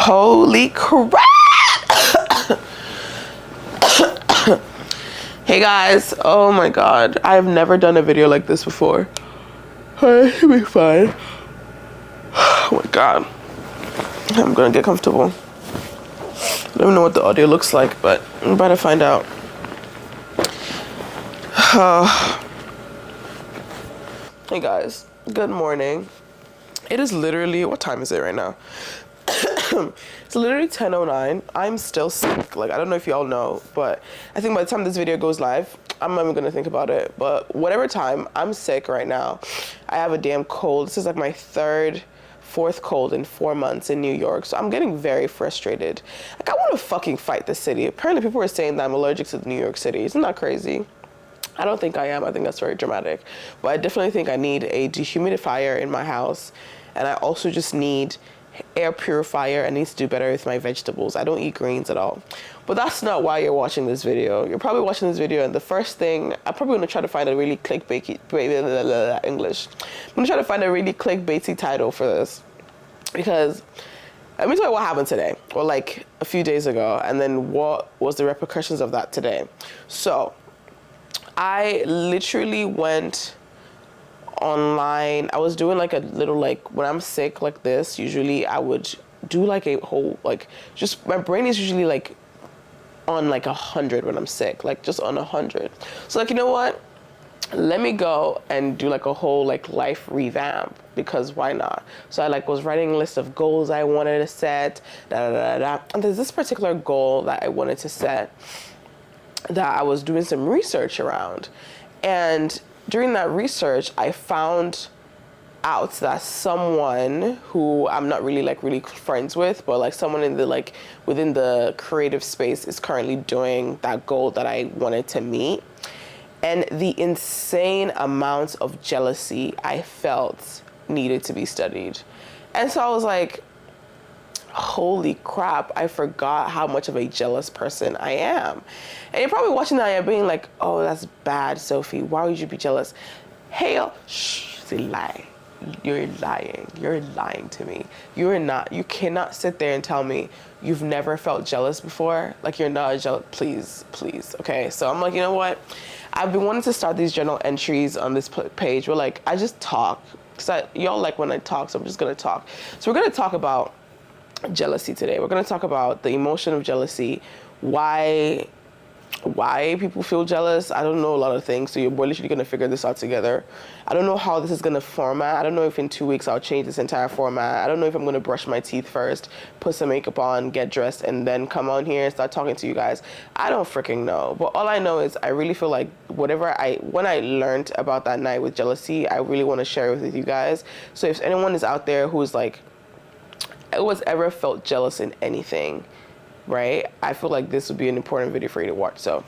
Holy crap! Hey guys, oh my god, I have never done a video like this before. It should be fine. Oh my god. I'm gonna get comfortable. I don't even know what the audio looks like, but I'm about to find out. Hey guys, good morning. It is literally, what time is it right now? It's literally 10:09. I'm still sick. Like, I don't know if y'all know, but I think by the time this video goes live, I'm not even gonna think about it. But whatever time, I'm sick right now. I have a damn cold. This is like my fourth cold in 4 months in New York. So I'm getting very frustrated. Like, I want to fucking fight the city. Apparently people are saying that I'm allergic to New York City. Isn't that crazy? I don't think I am. I think that's very dramatic. But I definitely think I need a dehumidifier in my house. And I also just need air purifier. I need to do better with my vegetables. I don't eat greens at all. But that's not why you're watching this video. You're probably watching this video and the first thing, I'm probably gonna try to find a really clickbaity, English. I'm gonna try to find a really clickbaity title for this. Because let me tell you what happened today, or like a few days ago, and then what was the repercussions of that today. So I literally went online. I was doing like a little, like, when I'm sick like this, usually I would do like a whole, like, just my brain is usually like on like 100 when I'm sick, like just on 100. So like, you know what, let me go and do like a whole like life revamp, because why not? So I like was writing a list of goals I wanted to set, and there's this particular goal that I wanted to set that I was doing some research around. And during that research, I found out that someone who I'm not really friends with, but like someone in the like within the creative space is currently doing that goal that I wanted to meet. And the insane amount of jealousy I felt needed to be studied. And so I was like, holy crap, I forgot how much of a jealous person I am. And you're probably watching that and being like, oh, that's bad, Sophie. Why would you be jealous? Hell, it's a lie. You're lying. You're lying to me. You're not. You cannot sit there and tell me you've never felt jealous before. Like, you're not jealous. Please, please. Okay. So I'm like, you know what? I've been wanting to start these journal entries on this page where, like, I just talk. Because y'all like when I talk, so I'm just going to talk. So we're going to talk about jealousy today. We're going to talk about the emotion of jealousy, why people feel jealous. I don't know a lot of things, so we're literally going to figure this out together. I don't know how this is going to format. I don't know if in 2 weeks I'll change this entire format. I don't know if I'm going to brush my teeth first, put some makeup on, get dressed, and then come on here and start talking to you guys. I don't freaking know. But all I know is I really feel like when I learned about that night with jealousy, I really want to share it with you guys. So if anyone is out there who's like, who has ever felt jealous in anything, right? I feel like this would be an important video for you to watch. So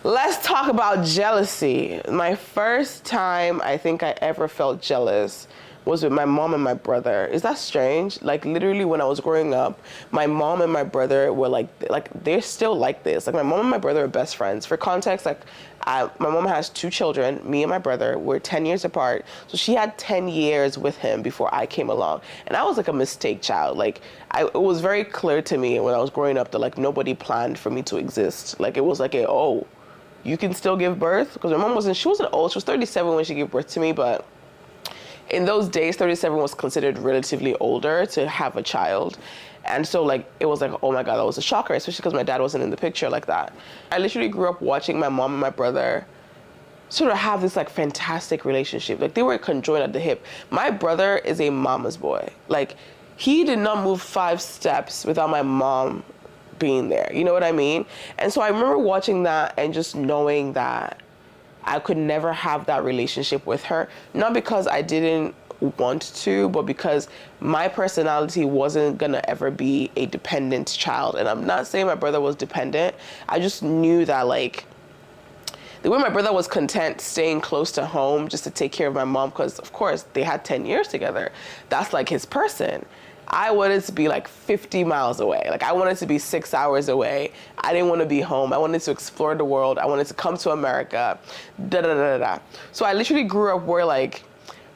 let's talk about jealousy. My first time I think I ever felt jealous was with my mom and my brother. Is that strange? Like, literally when I was growing up, my mom and my brother were like they're still like this. Like, my mom and my brother are best friends. For context, like, my mom has 2 children. Me and my brother, we're 10 years apart. So she had 10 years with him before I came along. And I was like a mistake child. Like, it was very clear to me when I was growing up that like nobody planned for me to exist. Like, it was like oh, you can still give birth? Because my mom she wasn't old. She was 37 when she gave birth to me, but in those days, 37 was considered relatively older to have a child. And so, like, it was like, oh my God, that was a shocker, especially because my dad wasn't in the picture like that. I literally grew up watching my mom and my brother sort of have this, like, fantastic relationship. Like, they were conjoined at the hip. My brother is a mama's boy. Like, he did not move 5 steps without my mom being there. You know what I mean? And so I remember watching that and just knowing that I could never have that relationship with her, not because I didn't want to, but because my personality wasn't gonna ever be a dependent child. And I'm not saying my brother was dependent. I just knew that, like, the way my brother was content staying close to home just to take care of my mom, because of course they had 10 years together. That's like his person. I wanted to be like 50 miles away. Like, I wanted to be 6 hours away. I didn't want to be home. I wanted to explore the world. I wanted to come to America. So I literally grew up where, like,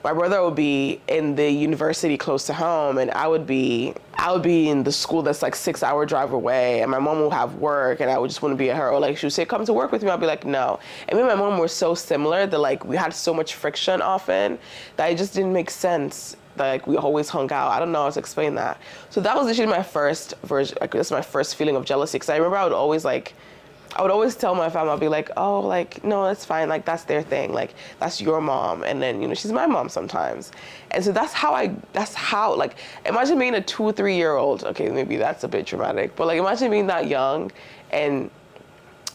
my brother would be in the university close to home, and I would be in the school that's like 6-hour drive away, and my mom will have work, and I would just want to be at her. Or like she would say, come to work with me. I'll be like, no. And me and my mom were so similar that like we had so much friction often that it just didn't make sense. Like we always hung out. I don't know how to explain that. So that was literally my first version. Like that's my first feeling of jealousy. Because I remember I would always tell my family, I'll be like, oh, like, no, that's fine. Like, that's their thing. Like, that's your mom. And then, you know, she's my mom sometimes. And so that's how, like, imagine being a 2 or 3 year old. Okay, maybe that's a bit dramatic. But, like, imagine being that young and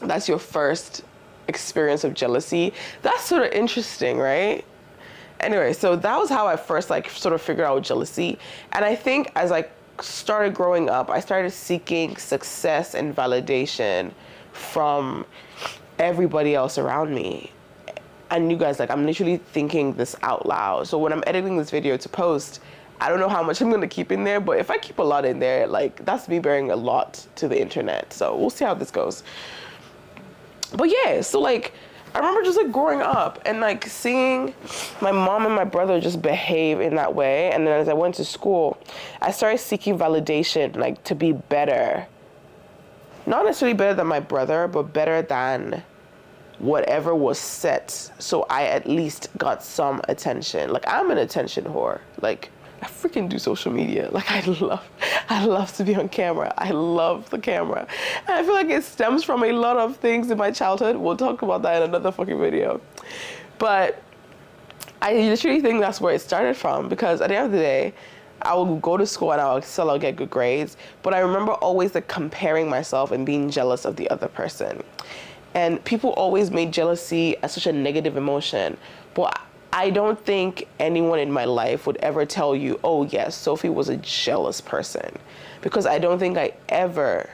that's your first experience of jealousy. That's sort of interesting, right? Anyway, so that was how I first, like, sort of figured out jealousy. And I think as I started growing up, I started seeking success and validation from everybody else around me. And you guys, like, I'm literally thinking this out loud. So when I'm editing this video to post, I don't know how much I'm gonna keep in there, but if I keep a lot in there, like, that's me bearing a lot to the internet. So we'll see how this goes. But yeah, so like, I remember just like growing up and like seeing my mom and my brother just behave in that way. And then as I went to school, I started seeking validation, like to be better. Not necessarily better than my brother, but better than whatever was set. So I at least got some attention. Like I'm an attention whore. Like I freaking do social media. Like I love to be on camera. I love the camera. And I feel like it stems from a lot of things in my childhood. We'll talk about that in another fucking video. But I literally think that's where it started from, because at the end of the day, I will go to school and I'll excel, I'll get good grades. But I remember always like comparing myself and being jealous of the other person. And people always made jealousy as such a negative emotion. But I don't think anyone in my life would ever tell you, oh yes, Sophie was a jealous person. Because I don't think I ever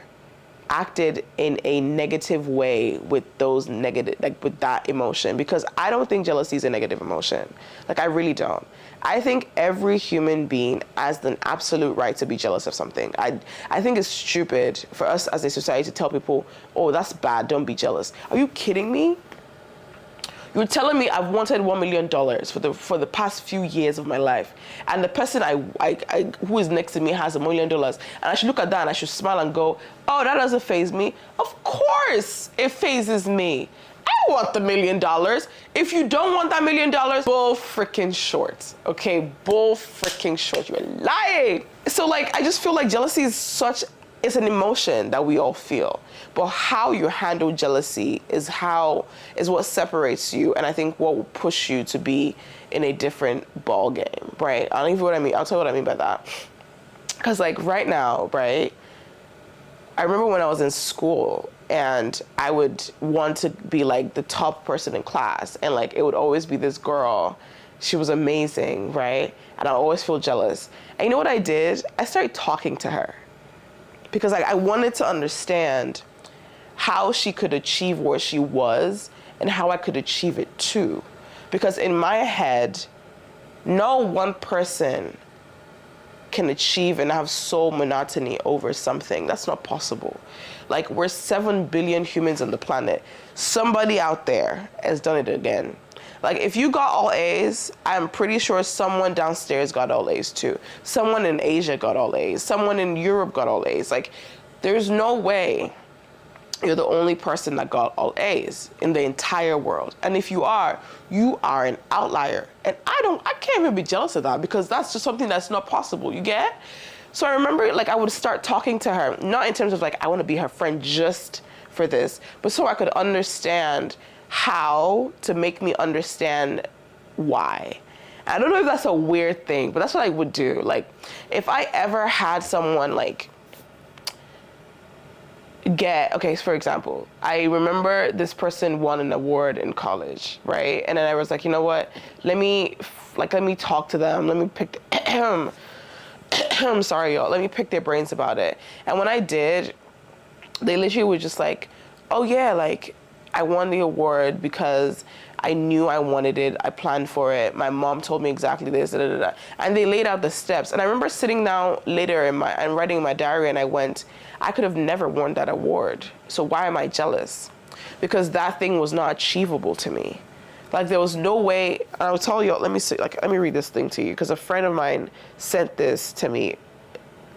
acted in a negative way with those negative, like with that emotion. Because I don't think jealousy is a negative emotion. Like I really don't. I think every human being has an absolute right to be jealous of something. I think it's stupid for us as a society to tell people, oh, that's bad, don't be jealous. Are you kidding me? You're telling me I've wanted $1 million for the past few years of my life, and the person who is next to me has $1 million, and I should look at that and I should smile and go, oh, that doesn't faze me. Of course it phases me. I want the $1 million. If you don't want that $1 million, bull freaking short. Okay, bull freaking short. You're lying. So like, I just feel like jealousy is it's an emotion that we all feel, but how you handle jealousy is what separates you, and I think what will push you to be in a different ball game, right? I don't even know what I mean. I'll tell you what I mean by that. Because like right now, right? I remember when I was in school and I would want to be like the top person in class, and like it would always be this girl. She was amazing, right? And I always feel jealous. And you know what I did? I started talking to her. Because I wanted to understand how she could achieve where she was and how I could achieve it too. Because in my head, no one person can achieve and have soul monotony over something. That's not possible. Like, we're 7 billion humans on the planet. Somebody out there has done it again. Like, if you got all A's, I'm pretty sure someone downstairs got all A's too. Someone in Asia got all A's. Someone in Europe got all A's. Like, there's no way you're the only person that got all A's in the entire world. And if you are an outlier. And I can't even be jealous of that, because that's just something that's not possible, you get? So I remember, like, I would start talking to her, not in terms of like, I want to be her friend just for this, but so I could understand how to make me understand why. I don't know if that's a weird thing, but that's what I would do. Like, if I ever had someone like okay, for example, I remember this person won an award in college, right? And then I was like, you know what? Let me talk to them. Let me pick, I'm sorry, y'all. Let me pick their brains about it. And when I did, they literally were just like, oh yeah, like, I won the award because I knew I wanted it. I planned for it. My mom told me exactly this, da, da, da, da. And they laid out the steps. And I remember sitting down later and writing in my diary, and I went, I could have never won that award. So why am I jealous? Because that thing was not achievable to me. Like there was no way, and I will tell you, let me read this thing to you, because a friend of mine sent this to me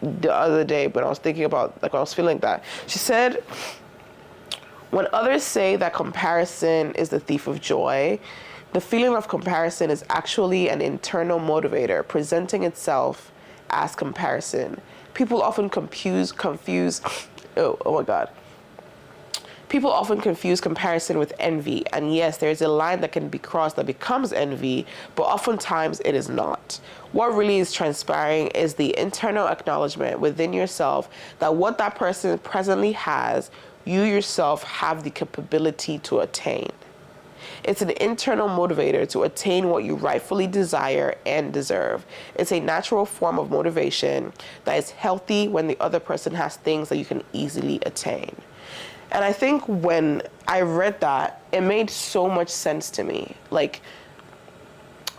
the other day when I was thinking about, like when I was feeling that. She said, when others say that comparison is the thief of joy, the feeling of comparison is actually an internal motivator presenting itself as comparison. People often confuse oh my God. People often confuse comparison with envy, and yes, there's a line that can be crossed that becomes envy, but oftentimes it is not. What really is transpiring is the internal acknowledgement within yourself that what that person presently has, you yourself have the capability to attain. It's an internal motivator to attain what you rightfully desire and deserve. It's a natural form of motivation that is healthy when the other person has things that you can easily attain. And I think when I read that, it made so much sense to me. Like,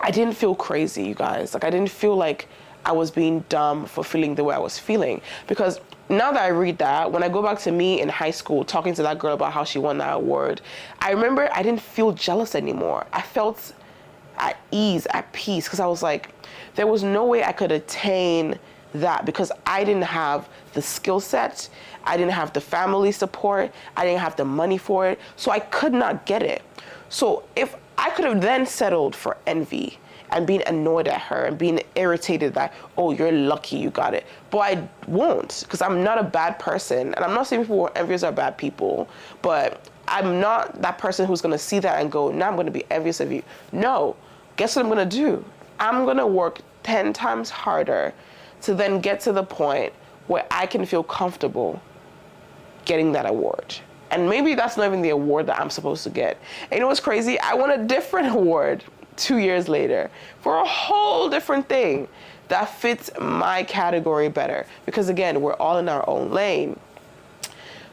I didn't feel crazy, you guys. Like, I didn't feel like I was being dumb for feeling the way I was feeling. Because now that I read that, when I go back to me in high school, talking to that girl about how she won that award, I remember I didn't feel jealous anymore. I felt at ease, at peace, because I was like, there was no way I could attain that because I didn't have the skill set, I didn't have the family support, I didn't have the money for it, so I could not get it. So if I could have then settled for envy and being annoyed at her and being irritated that, oh, you're lucky you got it, but I won't, because I'm not a bad person, and I'm not saying people who are envious are bad people, but I'm not that person who's gonna see that and go, now I'm gonna be envious of you. No, guess what I'm gonna do? I'm gonna work 10 times harder to then get to the point where I can feel comfortable getting that award. And maybe that's not even the award that I'm supposed to get. And you know what's crazy? I won a different award 2 years later for a whole different thing that fits my category better. Because again, we're all in our own lane.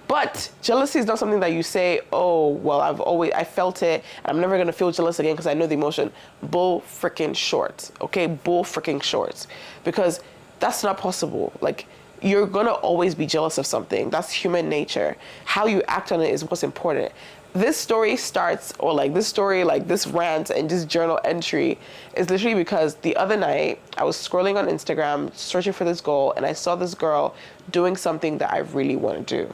But jealousy is not something that you say, oh, well, I felt it, and I'm never gonna feel jealous again because I know the emotion. Bull freaking shorts, okay? Bull freaking shorts. Because that's not possible. Like, you're gonna always be jealous of something. That's human nature. How you act on it is what's important. This story starts, or like this story, like this rant and this journal entry is literally because the other night I was scrolling on Instagram, searching for this goal, and I saw this girl doing something that I really want to do.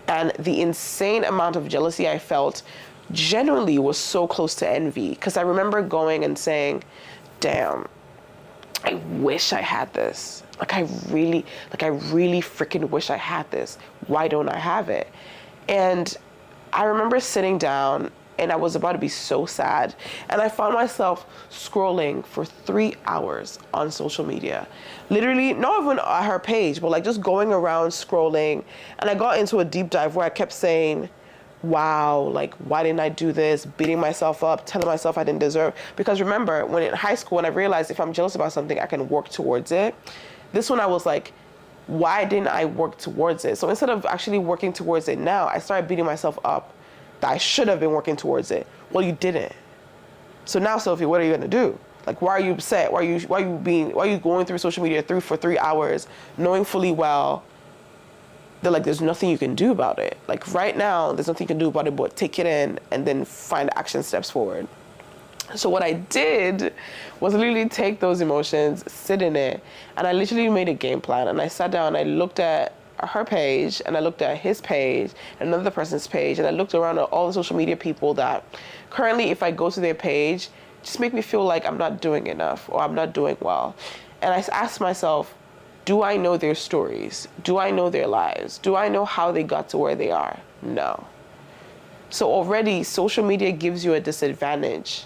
And the insane amount of jealousy I felt genuinely was so close to envy, because I remember going and saying, damn, I wish I had this. Like I really freaking wish I had this. Why don't I have it? And I remember sitting down and I was about to be so sad. And I found myself scrolling for 3 hours on social media. Literally, not even at her page, but like just going around scrolling. And I got into a deep dive where I kept saying, wow, like, why didn't I do this? Beating myself up, telling myself I didn't deserve. Because remember, when in high school, when I realized if I'm jealous about something, I can work towards it. This one, I was like, why didn't I work towards it? So instead of actually working towards it now, I started beating myself up that I should have been working towards it. Well, you didn't. So now, Sophie, what are you gonna do? Like, why are you upset? Why are you going through social media for 3 hours, knowing fully well that like there's nothing you can do about it? Like right now, there's nothing you can do about it but take it in and then find action steps forward. So what I did was literally take those emotions, sit in it, and I literally made a game plan. And I sat down, I looked at her page, and I looked at his page, and another person's page, and I looked around at all the social media people that currently, if I go to their page, just make me feel like I'm not doing enough or I'm not doing well. And I asked myself, do I know their stories? Do I know their lives? Do I know how they got to where they are? No. So already social media gives you a disadvantage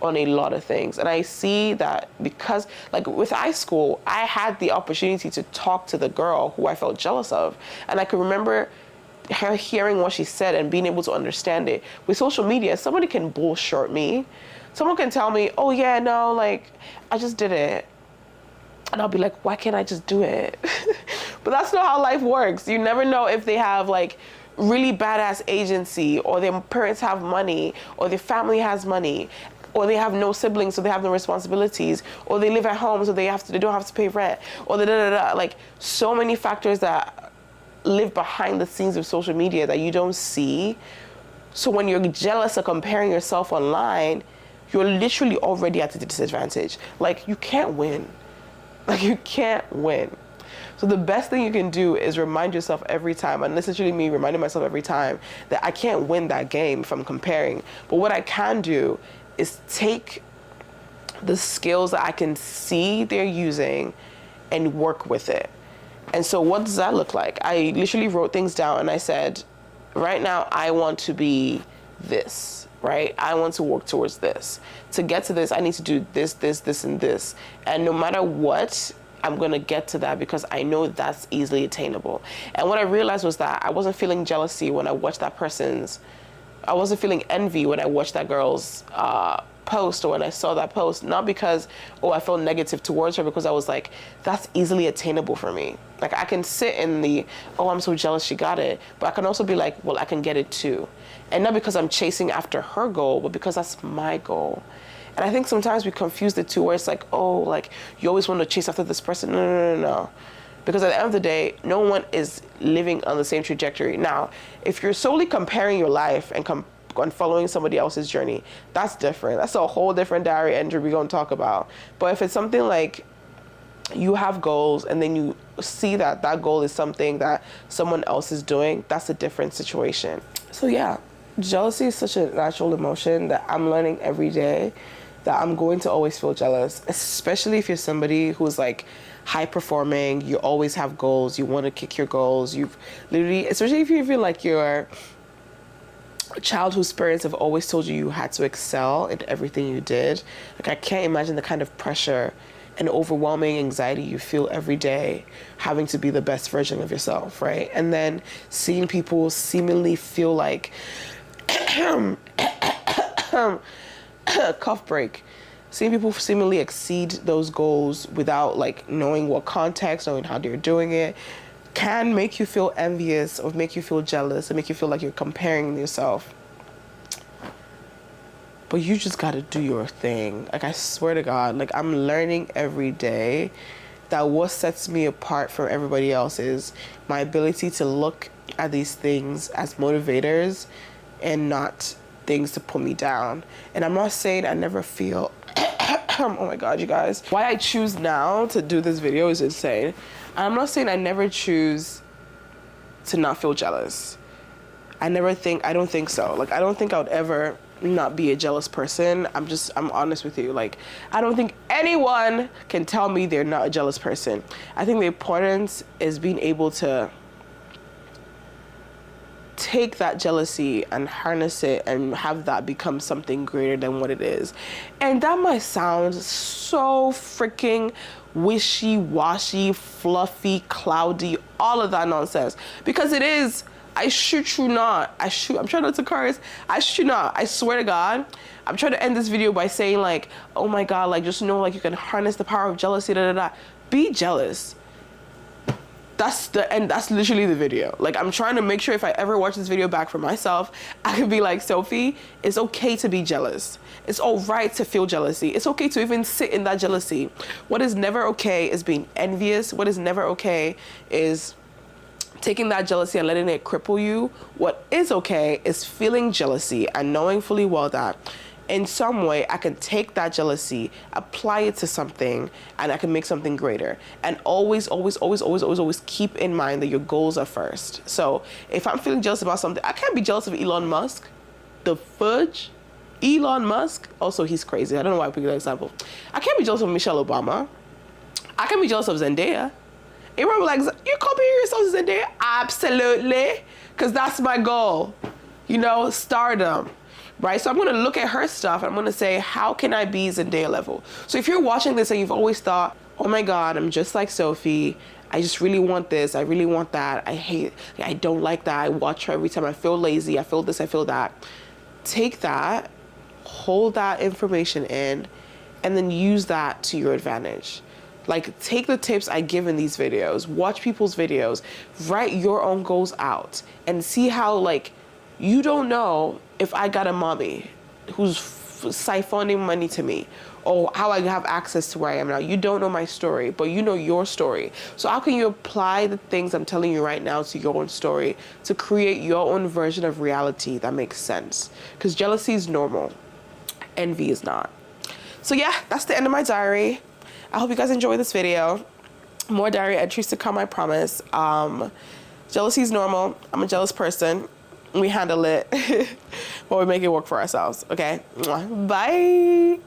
on a lot of things. And I see that because like with high school, I had the opportunity to talk to the girl who I felt jealous of. And I could remember her hearing what she said and being able to understand it. With social media, somebody can bullshit me. Someone can tell me, oh yeah, no, like I just did it. And I'll be like, why can't I just do it? But that's not how life works. You never know if they have like really badass agency, or their parents have money, or their family has money, or they have no siblings, so they have no responsibilities, or they live at home, so they don't have to pay rent, or like so many factors that live behind the scenes of social media that you don't see. So when you're jealous or comparing yourself online, you're literally already at a disadvantage. Like, you can't win. Like, you can't win. So the best thing you can do is remind yourself every time, and this is literally me reminding myself every time, that I can't win that game if I'm comparing. But what I can do is take the skills that I can see they're using and work with it. And so what does that look like? I literally wrote things down and I said, right now I want to be this, right? I want to work towards this. To get to this, I need to do this, this, and this. And no matter what, I'm going to get to that because I know that's easily attainable. And what I realized was that I wasn't feeling jealousy when I watched that person's, I wasn't feeling envy when I watched that girl's post or when I saw that post, not because, oh, I felt negative towards her, because I was like, that's easily attainable for me. Like, I can sit in the, oh, I'm so jealous she got it, but I can also be like, well, I can get it too. And not because I'm chasing after her goal, but because that's my goal. And I think sometimes we confuse the two, where it's like, oh, like, you always want to chase after this person. No. Because at the end of the day, no one is living on the same trajectory. Now, if you're solely comparing your life and following somebody else's journey, that's different. That's a whole different diary entry we're going to talk about. But if it's something like you have goals and then you see that that goal is something that someone else is doing, that's a different situation. So yeah, jealousy is such a natural emotion that I'm learning every day that I'm going to always feel jealous, especially if you're somebody who's like high performing, you always have goals, you want to kick your goals, you've literally, especially if you feel like you're a child whose parents have always told you you had to excel in everything you did. Like, I can't imagine the kind of pressure and overwhelming anxiety you feel every day having to be the best version of yourself, right? And then seeing people seemingly feel like cough break. Seeing people seemingly exceed those goals without like knowing what context, knowing how they're doing it, can make you feel envious or make you feel jealous and make you feel like you're comparing yourself. But you just gotta do your thing. Like, I swear to God, like, I'm learning every day that what sets me apart from everybody else is my ability to look at these things as motivators and not things to put me down. And I'm not saying I never feel oh my God, you guys. Why I choose now to do this video is insane. I'm not saying I never choose to not feel jealous. I don't think so. Like, I don't think I would ever not be a jealous person. I'm honest with you. Like, I don't think anyone can tell me they're not a jealous person. I think the importance is being able to take that jealousy and harness it and have that become something greater than what it is. And that might sound so freaking wishy-washy, fluffy, cloudy, all of that nonsense, because it is. I shoot you not. I'm trying not to curse. I shoot you not. I swear to God. I'm trying to end this video by saying like, oh my God, like, just know, like, you can harness the power of jealousy, Be jealous. That's literally the video. Like, I'm trying to make sure if I ever watch this video back for myself, I could be like, Sophie, it's okay to be jealous. It's all right to feel jealousy. It's okay to even sit in that jealousy. What is never okay is being envious. What is never okay is taking that jealousy and letting it cripple you. What is okay is feeling jealousy and knowing fully well that in some way I can take that jealousy, apply it to something, and I can make something greater. And always keep in mind that your goals are first. So if I'm feeling jealous about something, I can't be jealous of Elon Musk. The fudge? Elon Musk? Also, he's crazy. I don't know why I picked that example. I can't be jealous of Michelle Obama. I can be jealous of Zendaya. Everyone will be like, you comparing yourself to Zendaya? Absolutely. Because that's my goal. You know, stardom. Right? So I'm going to look at her stuff and I'm going to say, how can I be Zendaya level? So if you're watching this and you've always thought, oh my God, I'm just like Sophie. I just really want this. I really want that. I don't like that. I watch her every time. I feel lazy. I feel this. I feel that. Take that, hold that information in, and then use that to your advantage. Like, take the tips I give in these videos, watch people's videos, write your own goals out, and see how, like, you don't know if I got a mommy who's siphoning money to me, or how I have access to where I am now. You don't know my story, but you know your story. So how can you apply the things I'm telling you right now to your own story to create your own version of reality that makes sense? Because jealousy is normal, envy is not. So yeah, that's the end of my diary. I hope you guys enjoy this video. More diary entries to come, I promise. Jealousy is normal. I'm a jealous person. We handle it, but we make it work for ourselves, okay? Bye.